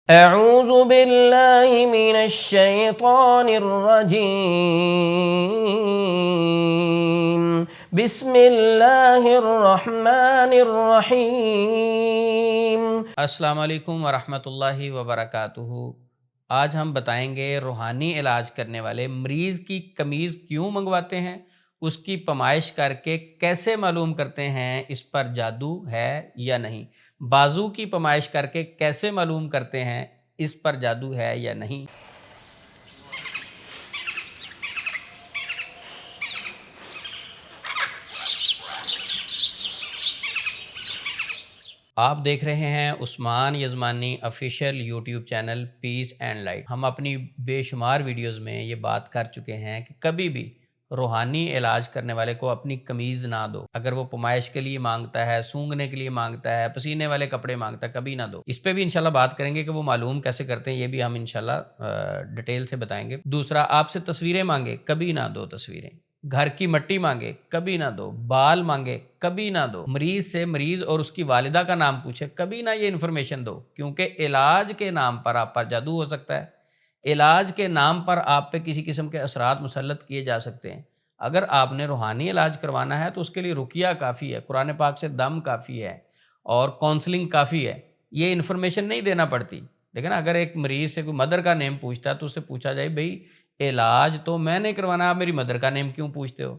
اعوذ باللہ من الشیطان الرجیم بسم اللہ الرحمن الرحیم۔ السلام علیکم ورحمۃ اللہ وبرکاتہ۔ آج ہم بتائیں گے روحانی علاج کرنے والے مریض کی قمیض کیوں منگواتے ہیں، اس کی پیمائش کر کے کیسے معلوم کرتے ہیں اس پر جادو ہے یا نہیں، بازو کی پیمائش کر کے کیسے معلوم کرتے ہیں اس پر جادو ہے یا نہیں۔ آپ دیکھ رہے ہیں Usman Yazmani official YouTube channel peace and light. ہم اپنی بے شمار ویڈیوز میں یہ بات کر چکے ہیں کہ کبھی بھی روحانی علاج کرنے والے کو اپنی قمیض نہ دو۔ اگر وہ پیمائش کے لیے مانگتا ہے، سونگھنے کے لیے مانگتا ہے، پسینے والے کپڑے مانگتا ہے، کبھی نہ دو۔ اس پہ بھی انشاءاللہ بات کریں گے کہ وہ معلوم کیسے کرتے ہیں، یہ بھی ہم انشاءاللہ ڈیٹیل سے بتائیں گے۔ دوسرا، آپ سے تصویریں مانگے، کبھی نہ دو تصویریں۔ گھر کی مٹی مانگے، کبھی نہ دو۔ بال مانگے، کبھی نہ دو۔ مریض سے مریض اور اس کی والدہ کا نام پوچھے، کبھی نہ یہ انفارمیشن دو، کیونکہ علاج کے نام پر آپ پر جادو ہو سکتا ہے۔ علاج کے نام پر آپ پہ کسی قسم کے اثرات مسلط کیے جا سکتے ہیں۔ اگر آپ نے روحانی علاج کروانا ہے تو اس کے لیے رقیہ کافی ہے، قرآن پاک سے دم کافی ہے اور کونسلنگ کافی ہے۔ یہ انفارمیشن نہیں دینا پڑتی۔ لیکن اگر ایک مریض سے کوئی مدر کا نیم پوچھتا ہے تو اس سے پوچھا جائے، بھئی علاج تو میں نے کروانا، آپ میری مدر کا نیم کیوں پوچھتے ہو؟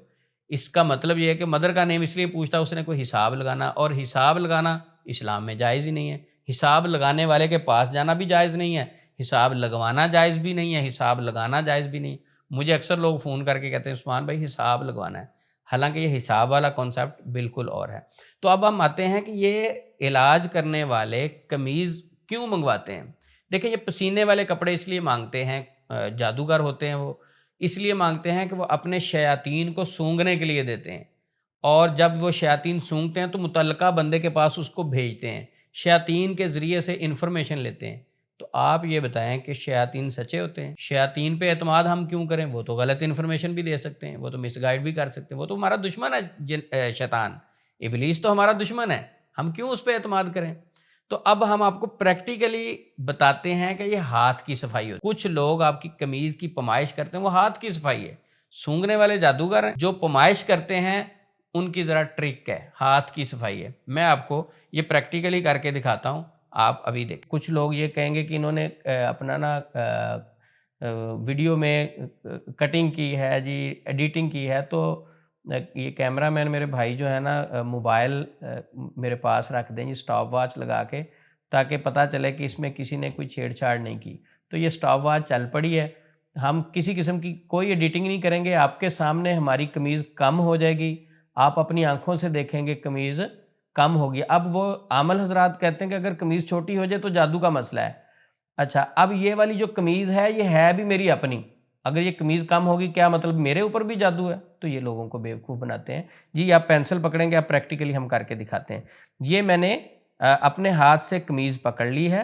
اس کا مطلب یہ ہے کہ مدر کا نیم اس لیے پوچھتا ہے اس نے کوئی حساب لگانا، اور حساب لگانا اسلام میں جائز ہی نہیں ہے۔ حساب لگانے والے کے پاس جانا بھی جائز نہیں ہے، حساب لگوانا جائز بھی نہیں ہے، حساب لگانا جائز بھی نہیں۔ مجھے اکثر لوگ فون کر کے کہتے ہیں عثمان بھائی حساب لگوانا ہے، حالانکہ یہ حساب والا کانسیپٹ بالکل اور ہے۔ تو اب ہم آتے ہیں کہ یہ علاج کرنے والے قمیض کیوں منگواتے ہیں۔ دیکھیں، یہ پسینے والے کپڑے اس لیے مانگتے ہیں، جادوگر ہوتے ہیں وہ، اس لیے مانگتے ہیں کہ وہ اپنے شیاطین کو سونگھنے کے لیے دیتے ہیں، اور جب وہ شیاطین سونگھتے ہیں تو متعلقہ بندے کے پاس اس کو بھیجتے ہیں، شیاطین کے ذریعے سے انفارمیشن لیتے ہیں۔ تو آپ یہ بتائیں کہ شیاطین سچے ہوتے ہیں؟ شیاطین پہ اعتماد ہم کیوں کریں؟ وہ تو غلط انفارمیشن بھی دے سکتے ہیں، وہ تو مس گائیڈ بھی کر سکتے ہیں، وہ تو ہمارا دشمن ہے، شیطان ابلیس تو ہمارا دشمن ہے، ہم کیوں اس پہ اعتماد کریں؟ تو اب ہم آپ کو پریکٹیکلی بتاتے ہیں کہ یہ ہاتھ کی صفائی ہوتی ہے۔ کچھ لوگ آپ کی قمیض کی پیمائش کرتے ہیں، وہ ہاتھ کی صفائی ہے۔ سونگھنے والے جادوگر ہیں، جو پیمائش کرتے ہیں ان کی ذرا ٹرک ہے، ہاتھ کی صفائی ہے۔ میں آپ کو یہ پریکٹیکلی کر کے دکھاتا ہوں، آپ ابھی دیکھ۔ کچھ لوگ یہ کہیں گے کہ انہوں نے اپنا ویڈیو میں کٹنگ کی ہے جی، ایڈیٹنگ کی ہے، تو یہ کیمرہ مین میرے بھائی جو ہے نا، موبائل میرے پاس رکھ دیں جی، سٹاپ واچ لگا کے، تاکہ پتہ چلے کہ اس میں کسی نے کوئی چھیڑ چھاڑ نہیں کی۔ تو یہ سٹاپ واچ چل پڑی ہے، ہم کسی قسم کی کوئی ایڈیٹنگ نہیں کریں گے، آپ کے سامنے ہماری قمیض کم ہو جائے گی، آپ اپنی آنکھوں سے دیکھیں گے قمیض کم ہوگی۔ اب وہ عامل حضرات کہتے ہیں کہ اگر قمیض چھوٹی ہو جائے تو جادو کا مسئلہ ہے۔ اچھا، اب یہ والی جو قمیض ہے یہ ہے بھی میری اپنی، اگر یہ قمیض کم ہوگی کیا مطلب میرے اوپر بھی جادو ہے؟ تو یہ لوگوں کو بیوقوف بناتے ہیں جی۔ آپ پینسل پکڑیں گے، آپ پریکٹیکلی ہم کر کے دکھاتے ہیں۔ یہ میں نے اپنے ہاتھ سے قمیض پکڑ لی ہے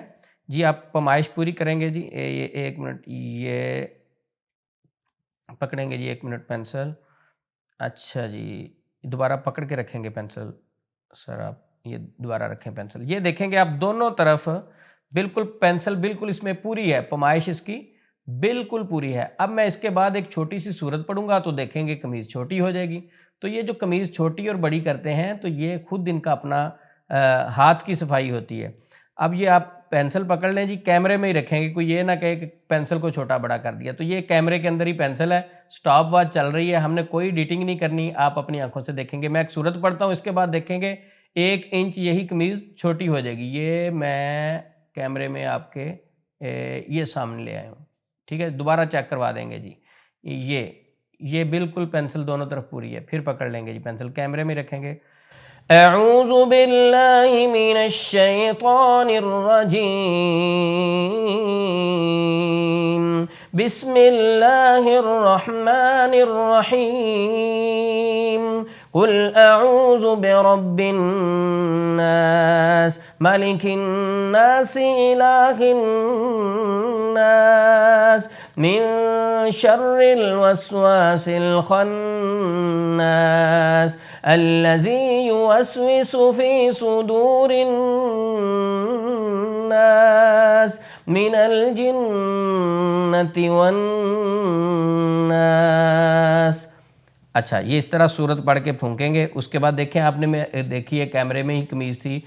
جی، آپ پیمائش پوری کریں گے جی۔ ایک منٹ، یہ پکڑیں گے جی، ایک منٹ پینسل۔ اچھا جی، دوبارہ پکڑ کے رکھیں گے پینسل، سر آپ یہ دوبارہ رکھیں پینسل۔ یہ دیکھیں گے آپ دونوں طرف بالکل پینسل بالکل اس میں پوری ہے، پیمائش اس کی بالکل پوری ہے۔ اب میں اس کے بعد ایک چھوٹی سی صورت پڑھوں گا تو دیکھیں گے قمیض چھوٹی ہو جائے گی۔ تو یہ جو قمیض چھوٹی اور بڑی کرتے ہیں تو یہ خود ان کا اپنا ہاتھ کی صفائی ہوتی ہے۔ اب یہ آپ پینسل پکڑ لیں جی، کیمرے میں ہی رکھیں گے، کوئی یہ نہ کہے کہ پینسل کو چھوٹا بڑا کر دیا۔ تو یہ کیمرے کے اندر ہی پینسل ہے، سٹاپ واچ چل رہی ہے، ہم نے کوئی ایڈیٹنگ نہیں کرنی، آپ اپنی آنکھوں سے دیکھیں گے۔ میں ایک صورت پڑھتا ہوں، اس کے بعد دیکھیں گے 1 انچ یہی قمیض چھوٹی ہو جائے گی۔ یہ میں کیمرے میں آپ کے یہ سامنے لے آیا ہوں، ٹھیک ہے، دوبارہ چیک کروا دیں گے جی۔ یہ بالکل پینسل دونوں طرف پوری ہے۔ پھر پکڑ لیں گے جی پینسل، کیمرے میں رکھیں گے۔ اعوذ باللہ من الشیطان الرجیم بسم اللہ الرحمن الرحیم قل اعوذ برب الناس ملک الناس الہ الناس من شر الوسواس الخناس الذي يوسوس في صدور الناس من الجنة والناس. اچھا یہ اس طرح صورت پڑھ کے پھونکیں گے. اس کے بعد دیکھیں آپ نے دیکھی ہے کیمرے میں ہی قمیض تھی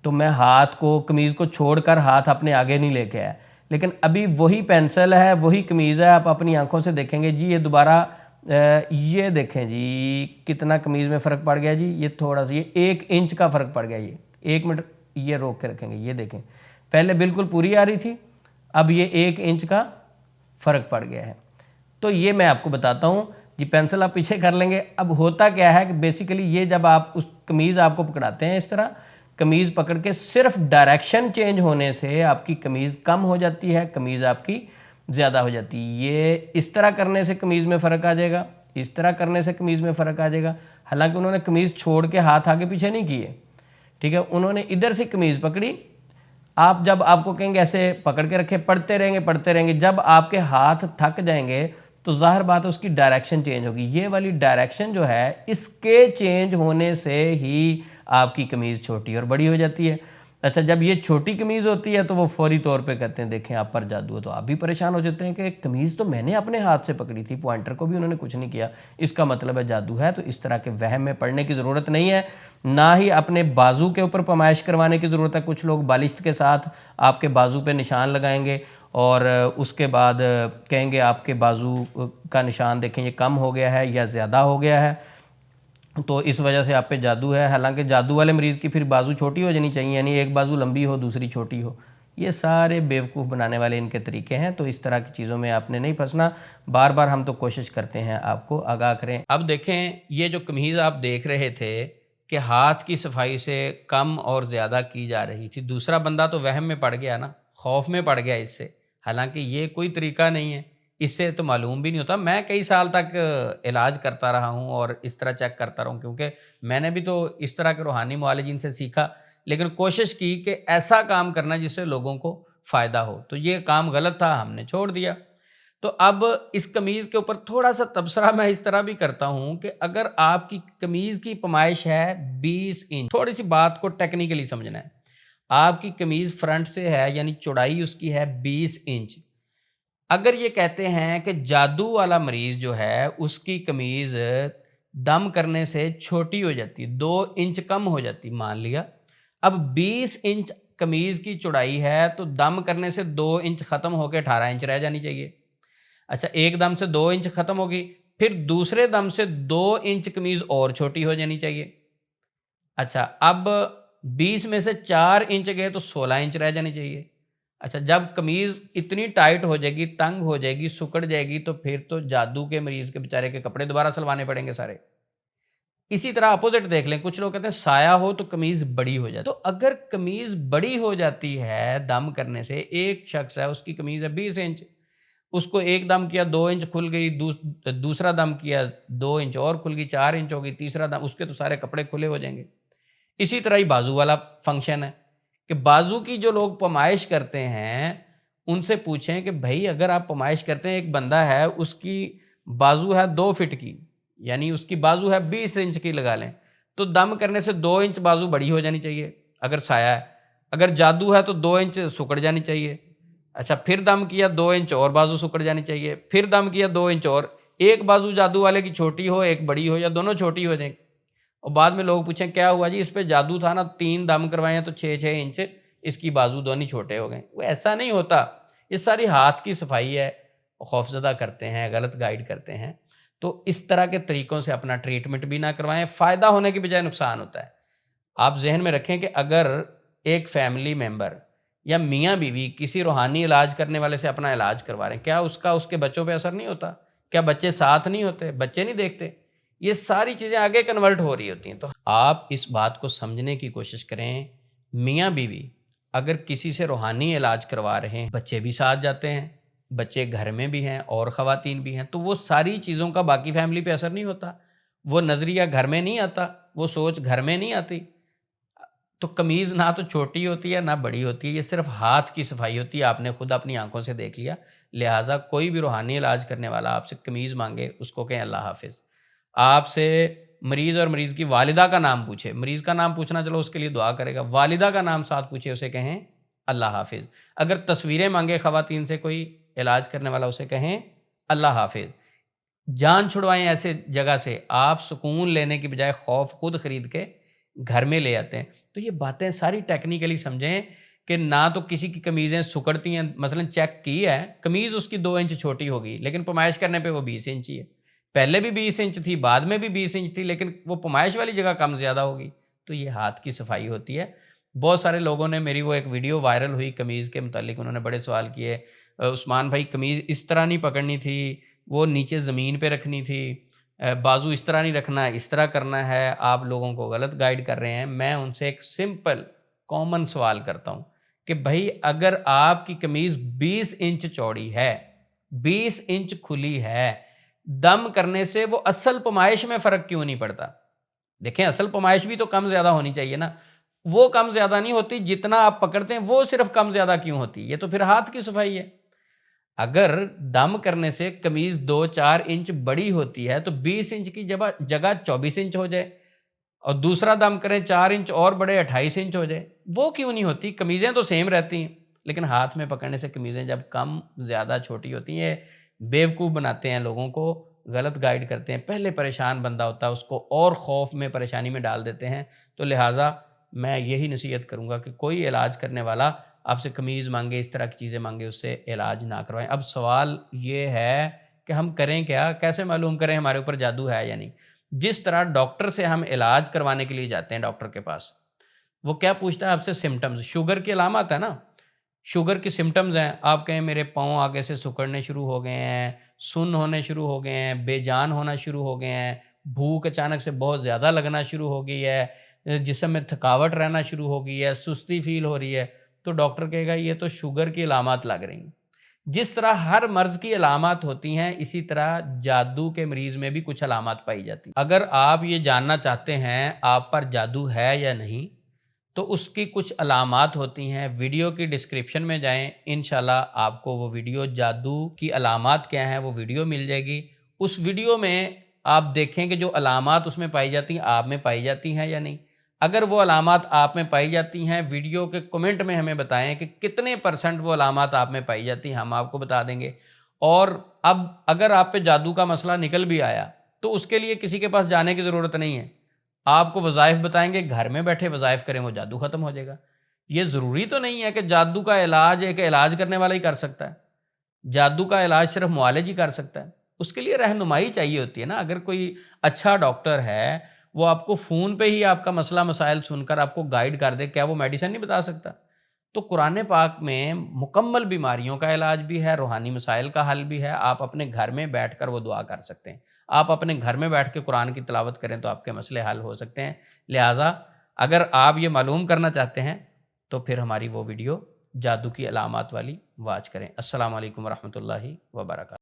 تو میں ہاتھ کو قمیض کو چھوڑ کر ہاتھ اپنے آگے نہیں لے کے آیا, لیکن ابھی وہی پینسل ہے وہی قمیض ہے. آپ اپنی آنکھوں سے دیکھیں گے جی یہ دوبارہ یہ دیکھیں جی کتنا قمیض میں فرق پڑ گیا جی. یہ تھوڑا سا یہ 1 انچ کا فرق پڑ گیا. یہ 1 منٹ یہ روک کے رکھیں گے. یہ دیکھیں پہلے بالکل پوری آ رہی تھی, اب یہ 1 انچ کا فرق پڑ گیا ہے. تو یہ میں آپ کو بتاتا ہوں جی. پینسل آپ پیچھے کر لیں گے. اب ہوتا کیا ہے کہ بیسیکلی یہ جب آپ اس قمیض آپ کو پکڑاتے ہیں اس طرح قمیض پکڑ کے صرف ڈائریکشن چینج ہونے سے آپ کی قمیض کم ہو جاتی ہے, قمیض آپ کی زیادہ ہو جاتی ہے. یہ اس طرح کرنے سے قمیض میں فرق آ جائے گا, اس طرح کرنے سے قمیض میں فرق آ جائے گا. حالانکہ انہوں نے قمیض چھوڑ کے ہاتھ آگے پیچھے نہیں کیے, ٹھیک ہے, انہوں نے ادھر سے قمیض پکڑی. آپ جب آپ کو کہیں گے ایسے پکڑ کے رکھے, پڑھتے رہیں گے, جب آپ کے ہاتھ تھک جائیں گے تو ظاہر بات ہے اس کی ڈائریکشن چینج ہوگی. یہ والی ڈائریکشن جو ہے اس کے چینج ہونے سے ہی آپ کی قمیض چھوٹی اور بڑی ہو جاتی ہے. اچھا جب یہ چھوٹی قمیض ہوتی ہے تو وہ فوری طور پہ کہتے ہیں دیکھیں آپ پر جادو ہے. تو آپ بھی پریشان ہو جاتے ہیں کہ قمیض تو میں نے اپنے ہاتھ سے پکڑی تھی, پوائنٹر کو بھی انہوں نے کچھ نہیں کیا, اس کا مطلب ہے جادو ہے. تو اس طرح کے وہم میں پڑنے کی ضرورت نہیں ہے, نہ ہی اپنے بازو کے اوپر پمائش کروانے کی ضرورت ہے. کچھ لوگ بالشت کے ساتھ آپ کے بازو پہ نشان لگائیں گے اور اس کے بعد کہیں گے آپ کے بازو کا نشان دیکھیں یہ کم ہو گیا ہے یا زیادہ ہو گیا ہے تو اس وجہ سے آپ پہ جادو ہے. حالانکہ جادو والے مریض کی پھر بازو چھوٹی ہو جانی چاہیے, یعنی ایک بازو لمبی ہو دوسری چھوٹی ہو. یہ سارے بیوقوف بنانے والے ان کے طریقے ہیں. تو اس طرح کی چیزوں میں آپ نے نہیں پھنسنا. بار بار ہم تو کوشش کرتے ہیں آپ کو آگاہ کریں. اب دیکھیں یہ جو قمیض آپ دیکھ رہے تھے کہ ہاتھ کی صفائی سے کم اور زیادہ کی جا رہی تھی, دوسرا بندہ تو وہم میں پڑ گیا نا, خوف میں پڑ گیا اس سے. حالانکہ یہ کوئی طریقہ نہیں ہے, اس سے تو معلوم بھی نہیں ہوتا. میں کئی سال تک علاج کرتا رہا ہوں اور اس طرح چیک کرتا رہا ہوں, کیونکہ میں نے بھی تو اس طرح کے روحانی معالجین سے سیکھا, لیکن کوشش کی کہ ایسا کام کرنا جس سے لوگوں کو فائدہ ہو. تو یہ کام غلط تھا, ہم نے چھوڑ دیا. تو اب اس قمیض کے اوپر تھوڑا سا تبصرہ میں اس طرح بھی کرتا ہوں کہ اگر آپ کی قمیض کی پیمائش ہے 20 انچ, تھوڑی سی بات کو ٹیکنیکلی سمجھنا ہے. آپ کی قمیض فرنٹ سے ہے یعنی چوڑائی اس کی ہے 20 انچ. اگر یہ کہتے ہیں کہ جادو والا مریض جو ہے اس کی قمیض دم کرنے سے چھوٹی ہو جاتی, 2 انچ کم ہو جاتی, مان لیا اب 20 انچ قمیض کی چوڑائی ہے تو دم کرنے سے 2 انچ ختم ہو کے 18 انچ رہ جانی چاہیے. اچھا ایک دم سے 2 انچ ختم ہوگی, پھر دوسرے دم سے 2 انچ قمیض اور چھوٹی ہو جانی چاہیے. اچھا اب 20 میں سے 4 انچ گئے تو 16 انچ رہ جانی چاہیے. اچھا جب قمیض اتنی ٹائٹ ہو جائے گی, تنگ ہو جائے گی, سکڑ جائے گی, تو پھر تو جادو کے مریض کے بیچارے کے کپڑے دوبارہ سلوانے پڑیں گے سارے. اسی طرح اپوزٹ دیکھ لیں, کچھ لوگ کہتے ہیں سایہ ہو تو قمیض بڑی ہو جاتی. تو اگر قمیض بڑی ہو جاتی ہے دم کرنے سے, ایک شخص ہے اس کی قمیض ہے 20 انچ, اس کو ایک دم کیا 2 انچ کھل گئی, دوسرا دم کیا 2 انچ اور کھل گئی, 4 انچ ہو گئی, تیسرا دم, اس کے تو سارے کپڑے کھلے ہو جائیں گے. اسی طرح ہی بازو والا فنکشن ہے کہ بازو کی جو لوگ پیمائش کرتے ہیں ان سے پوچھیں کہ بھائی اگر آپ پیمائش کرتے ہیں, ایک بندہ ہے اس کی بازو ہے 2 فٹ کی, یعنی اس کی بازو ہے 20 انچ کی لگا لیں, تو دم کرنے سے 2 انچ بازو بڑی ہو جانی چاہیے اگر سایہ ہے. اگر جادو ہے تو 2 انچ سکڑ جانی چاہیے. اچھا پھر دم کیا 2 انچ اور بازو سکڑ جانی چاہیے, پھر دم کیا 2 انچ اور, ایک بازو جادو والے کی چھوٹی ہو ایک بڑی ہو یا دونوں چھوٹی ہو جائیں. اور بعد میں لوگ پوچھیں کیا ہوا جی اس پہ جادو تھا نا, 3 دم کروائے ہیں تو 6 انچ اس کی بازو دونوں چھوٹے ہو گئے. وہ ایسا نہیں ہوتا, یہ ساری ہاتھ کی صفائی ہے. خوفزدہ کرتے ہیں, غلط گائیڈ کرتے ہیں. تو اس طرح کے طریقوں سے اپنا ٹریٹمنٹ بھی نہ کروائیں, فائدہ ہونے کی بجائے نقصان ہوتا ہے. آپ ذہن میں رکھیں کہ اگر ایک فیملی ممبر یا میاں بیوی کسی روحانی علاج کرنے والے سے اپنا علاج کروا رہے ہیں, کیا اس کا اس کے بچوں پہ اثر نہیں ہوتا؟ کیا بچے ساتھ نہیں ہوتے, بچے نہیں دیکھتے؟ یہ ساری چیزیں آگے کنورٹ ہو رہی ہوتی ہیں. تو آپ اس بات کو سمجھنے کی کوشش کریں, میاں بیوی اگر کسی سے روحانی علاج کروا رہے ہیں, بچے بھی ساتھ جاتے ہیں, بچے گھر میں بھی ہیں اور خواتین بھی ہیں, تو وہ ساری چیزوں کا باقی فیملی پہ اثر نہیں ہوتا, وہ نظریہ گھر میں نہیں آتا, وہ سوچ گھر میں نہیں آتی. تو قمیض نہ تو چھوٹی ہوتی ہے نہ بڑی ہوتی ہے, یہ صرف ہاتھ کی صفائی ہوتی ہے. آپ نے خود اپنی آنکھوں سے دیکھ لیا. لہٰذا کوئی بھی روحانی علاج کرنے والا آپ سے قمیض مانگے, اس کو کہیں اللہ حافظ. آپ سے مریض اور مریض کی والدہ کا نام پوچھے, مریض کا نام پوچھنا چلو اس کے لیے دعا کرے گا, والدہ کا نام ساتھ پوچھے اسے کہیں اللہ حافظ. اگر تصویریں مانگے خواتین سے کوئی علاج کرنے والا، اسے کہیں اللہ حافظ. جان چھڑوائیں ایسے جگہ سے، آپ سکون لینے کی بجائے خوف خود خرید کے گھر میں لے آتے ہیں. تو یہ باتیں ساری ٹیکنیکلی سمجھیں کہ نہ تو کسی کی قمیضیں سکڑتی ہیں، مثلا چیک کی ہے قمیض اس کی 2 انچ چھوٹی ہوگی لیکن پمائش کرنے پہ وہ 20 انچ ہی ہے. پہلے بھی 20 انچ تھی، بعد میں بھی 20 انچ تھی، لیکن وہ پمائش والی جگہ کم زیادہ ہوگی. تو یہ ہاتھ کی صفائی ہوتی ہے. بہت سارے لوگوں نے میری وہ ایک ویڈیو وائرل ہوئی قمیض کے متعلق، انہوں نے بڑے سوال کیے، عثمان بھائی قمیض اس طرح نہیں پکڑنی تھی، وہ نیچے زمین پہ رکھنی تھی، بازو اس طرح نہیں رکھنا، اس طرح کرنا ہے، آپ لوگوں کو غلط گائیڈ کر رہے ہیں. میں ان سے ایک سمپل کامن سوال کرتا ہوں کہ بھائی اگر آپ کی قمیض 20 انچ چوڑی ہے، 20 انچ کھلی ہے، دم کرنے سے وہ اصل پمائش میں فرق کیوں نہیں پڑتا؟ دیکھیں اصل پمائش بھی تو کم زیادہ ہونی چاہیے نا، وہ کم زیادہ نہیں ہوتی، جتنا آپ پکڑتے ہیں وہ صرف کم زیادہ کیوں ہوتی؟ یہ تو پھر ہاتھ کی صفائی ہے. اگر دم کرنے سے قمیض 2-4 انچ بڑی ہوتی ہے تو 20 انچ کی جگہ 24 انچ ہو جائے، اور دوسرا دم کریں 4 انچ اور بڑے 28 انچ ہو جائے، وہ کیوں نہیں ہوتی؟ قمیضیں تو سیم رہتی ہیں، لیکن ہاتھ میں پکڑنے سے قمیضیں جب کم زیادہ چھوٹی ہوتی ہیں، بیوقوف بناتے ہیں لوگوں کو، غلط گائیڈ کرتے ہیں. پہلے پریشان بندہ ہوتا ہے اس کو اور خوف میں پریشانی میں ڈال دیتے ہیں. تو لہٰذا میں یہی نصیحت کروں گا کہ کوئی علاج کرنے والا آپ سے قمیض مانگے، اس طرح کی چیزیں مانگے، اس سے علاج نہ کروائیں. اب سوال یہ ہے کہ ہم کریں کیا؟ کیسے معلوم کریں ہمارے اوپر جادو ہے یا نہیں؟ جس طرح ڈاکٹر سے ہم علاج کروانے کے لیے جاتے ہیں ڈاکٹر کے پاس، وہ کیا پوچھتا ہے آپ سے؟ سمٹمز. شوگر کی علامات ہے نا، شوگر کی سمٹمز ہیں. آپ کہیں میرے پاؤں آگے سے سکڑنے شروع ہو گئے ہیں، سن ہونے شروع ہو گئے ہیں، بے جان ہونا شروع ہو گئے ہیں، بھوک اچانک سے بہت زیادہ لگنا شروع ہو گئی ہے، جسم میں تھکاوٹ رہنا شروع ہو گئی ہے، سستی فیل ہو رہی ہے، تو ڈاکٹر کہے گا یہ تو شوگر کی علامات لگ رہی ہیں. جس طرح ہر مرض کی علامات ہوتی ہیں، اسی طرح جادو کے مریض میں بھی کچھ علامات پائی جاتی ہیں. اگر آپ یہ جاننا چاہتے ہیں آپ پر جادو ہے یا نہیں، تو اس کی کچھ علامات ہوتی ہیں. ویڈیو کی ڈسکرپشن میں جائیں، انشاءاللہ آپ کو وہ ویڈیو جادو کی علامات کیا ہیں وہ ویڈیو مل جائے گی. اس ویڈیو میں آپ دیکھیں کہ جو علامات اس میں پائی جاتی ہیں آپ میں پائی جاتی ہیں یا نہیں. اگر وہ علامات آپ میں پائی جاتی ہیں، ویڈیو کے کمنٹ میں ہمیں بتائیں کہ کتنے % وہ علامات آپ میں پائی جاتی ہیں، ہم آپ کو بتا دیں گے. اور اب اگر آپ پہ جادو کا مسئلہ نکل بھی آیا تو اس کے لیے کسی کے پاس جانے کی ضرورت نہیں ہے. آپ کو وظائف بتائیں گے، گھر میں بیٹھے وظائف کریں، وہ جادو ختم ہو جائے گا. یہ ضروری تو نہیں ہے کہ جادو کا علاج ایک علاج کرنے والا ہی کر سکتا ہے. جادو کا علاج صرف معالج ہی کر سکتا ہے. اس کے لیے رہنمائی چاہیے ہوتی ہے نا. اگر کوئی اچھا ڈاکٹر ہے، وہ آپ کو فون پہ ہی آپ کا مسئلہ مسائل سن کر آپ کو گائیڈ کر دے، کیا وہ میڈیسن نہیں بتا سکتا؟ تو قرآن پاک میں مکمل بیماریوں کا علاج بھی ہے، روحانی مسائل کا حل بھی ہے. آپ اپنے گھر میں بیٹھ کر وہ دعا کر سکتے ہیں. آپ اپنے گھر میں بیٹھ کے قرآن کی تلاوت کریں تو آپ کے مسئلے حل ہو سکتے ہیں. لہٰذا اگر آپ یہ معلوم کرنا چاہتے ہیں تو پھر ہماری وہ ویڈیو جادو کی علامات والی واچ کریں. السلام علیکم ورحمۃ اللہ وبرکاتہ.